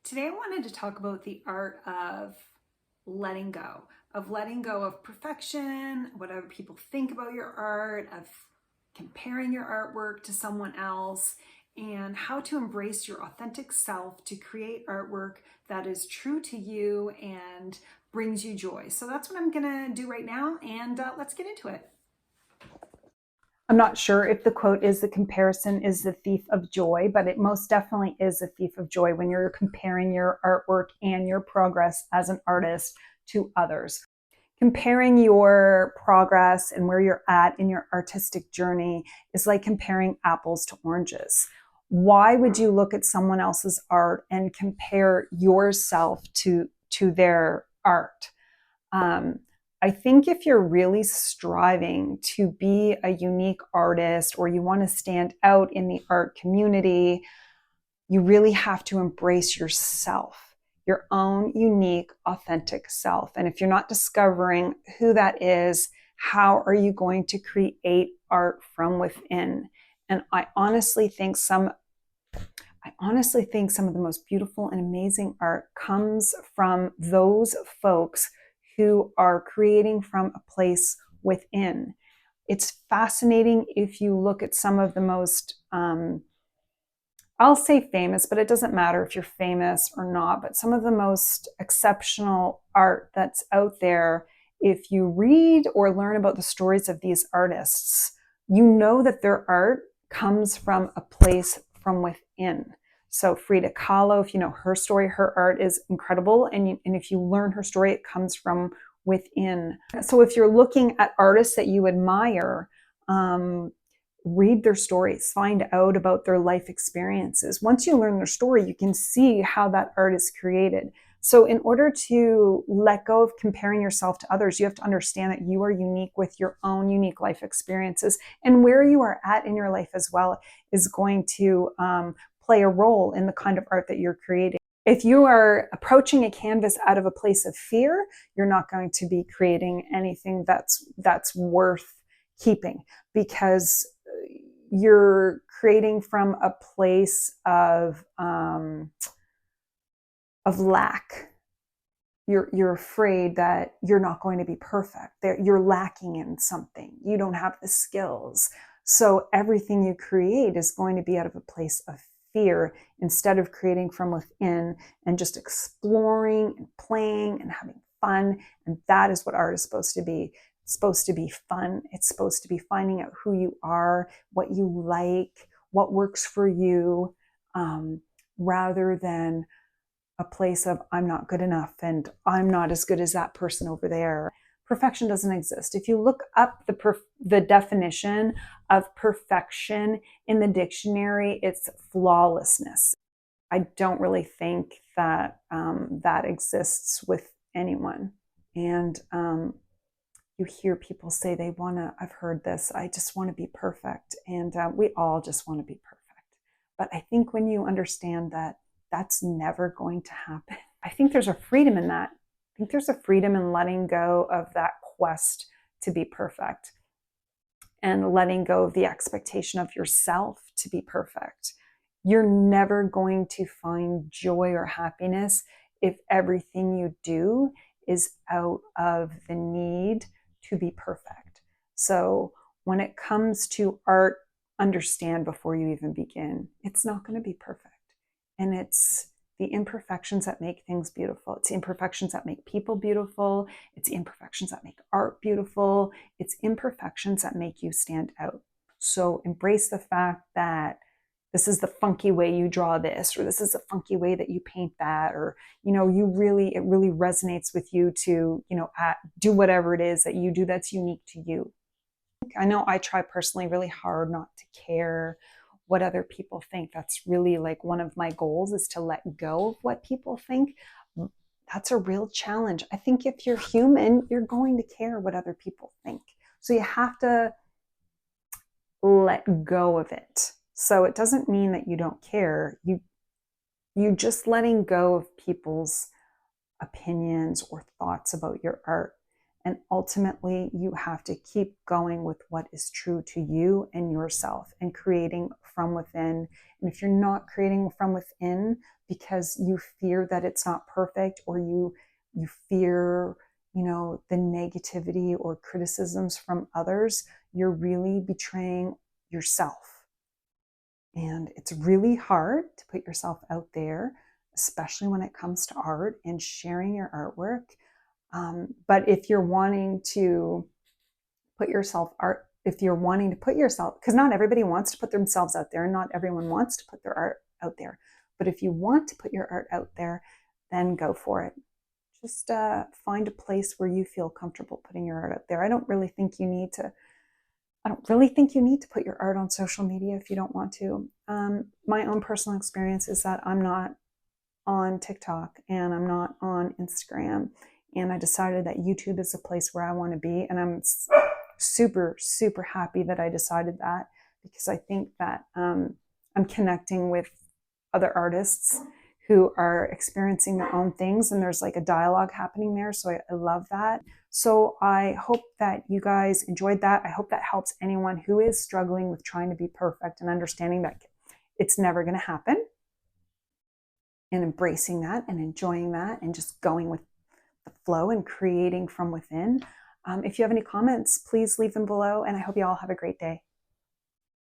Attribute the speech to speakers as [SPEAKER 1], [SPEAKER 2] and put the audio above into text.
[SPEAKER 1] Today I wanted to talk about the art of letting go of perfection, what other people think about your art, of comparing your artwork to someone else, and how to embrace your authentic self to create artwork that is true to you and brings you joy. So that's what I'm gonna do right now, and let's get into it. I'm not sure if the quote is the comparison is the thief of joy, but it most definitely is a thief of joy when you're comparing your artwork and your progress as an artist to others. Comparing your progress and where you're at in your artistic journey is like comparing apples to oranges. Why would you look at someone else's art and compare yourself to their art? Um, I think if you're really striving to be a unique artist or you want to stand out in the art community, you really have to embrace yourself, your own unique, authentic self. And if you're not discovering who that is, how are you going to create art from within? And I honestly think some of the most beautiful and amazing art comes from those folks who are creating from a place within. It's fascinating if you look at some of the most, I'll say famous, but it doesn't matter if you're famous or not, but some of the most exceptional art that's out there, if you read or learn about the stories of these artists, you know that their art comes from a place from within. So Frida Kahlo, if you know her story, her art is incredible. And if you learn her story, it comes from within. So if you're looking at artists that you admire, read their stories, find out about their life experiences. Once you learn their story, you can see how that art is created. So in order to let go of comparing yourself to others, you have to understand that you are unique with your own unique life experiences, and where you are at in your life as well is going to play a role in the kind of art that you're creating. If you are approaching a canvas out of a place of fear, you're not going to be creating anything that's worth keeping, because you're creating from a place of lack. You're afraid that you're not going to be perfect, that you're lacking in something, you don't have the skills. So everything you create is going to be out of a place of fear instead of creating from within and just exploring and playing and having fun. And that is what art is supposed to be. It's supposed to be fun. It's supposed to be finding out who you are, what you like, what works for you, rather than a place of I'm not good enough and I'm not as good as that person over there. Perfection doesn't exist. If you look up the definition of perfection in the dictionary, it's flawlessness. I don't really think that that exists with anyone. And you hear people say they want to, I've heard this, I just want to be perfect. And we all just want to be perfect. But I think when you understand that that's never going to happen, I think there's a freedom in that. I think there's a freedom in letting go of that quest to be perfect and letting go of the expectation of yourself to be perfect. You're never going to find joy or happiness if everything you do is out of the need to be perfect. So when it comes to art, understand before you even begin, it's not going to be perfect. And it's the imperfections that make things beautiful. It's the imperfections that make people beautiful. It's the imperfections that make art beautiful. It's imperfections that make you stand out. So embrace the fact that this is the funky way you draw this, or this is the funky way that you paint that, or, it really resonates with you to, do whatever it is that you do that's unique to you. I know I try personally really hard not to care what other people think. That's really like one of my goals, is to let go of what people think. That's a real challenge. I think if you're human, you're going to care what other people think. So you have to let go of it. So it doesn't mean that you don't care. You just letting go of people's opinions or thoughts about your art. And ultimately, you have to keep going with what is true to you and yourself and creating from within. And if you're not creating from within because you fear that it's not perfect, or you fear, the negativity or criticisms from others, you're really betraying yourself. And it's really hard to put yourself out there, especially when it comes to art and sharing your artwork. But if you're wanting to put yourself art, if you're wanting to put yourself, because not everybody wants to put themselves out there, and not everyone wants to put their art out there. But if you want to put your art out there, then go for it. Just find a place where you feel comfortable putting your art out there. I don't really think you need to put your art on social media if you don't want to. My own personal experience is that I'm not on TikTok and I'm not on Instagram. And I decided that YouTube is the place where I want to be. And I'm super, super happy that I decided that, because I think that I'm connecting with other artists who are experiencing their own things, and there's like a dialogue happening there. So I love that. So I hope that you guys enjoyed that. I hope that helps anyone who is struggling with trying to be perfect and understanding that it's never going to happen, and embracing that and enjoying that and just going with the flow and creating from within. If you have any comments, please leave them below, and I hope you all have a great day.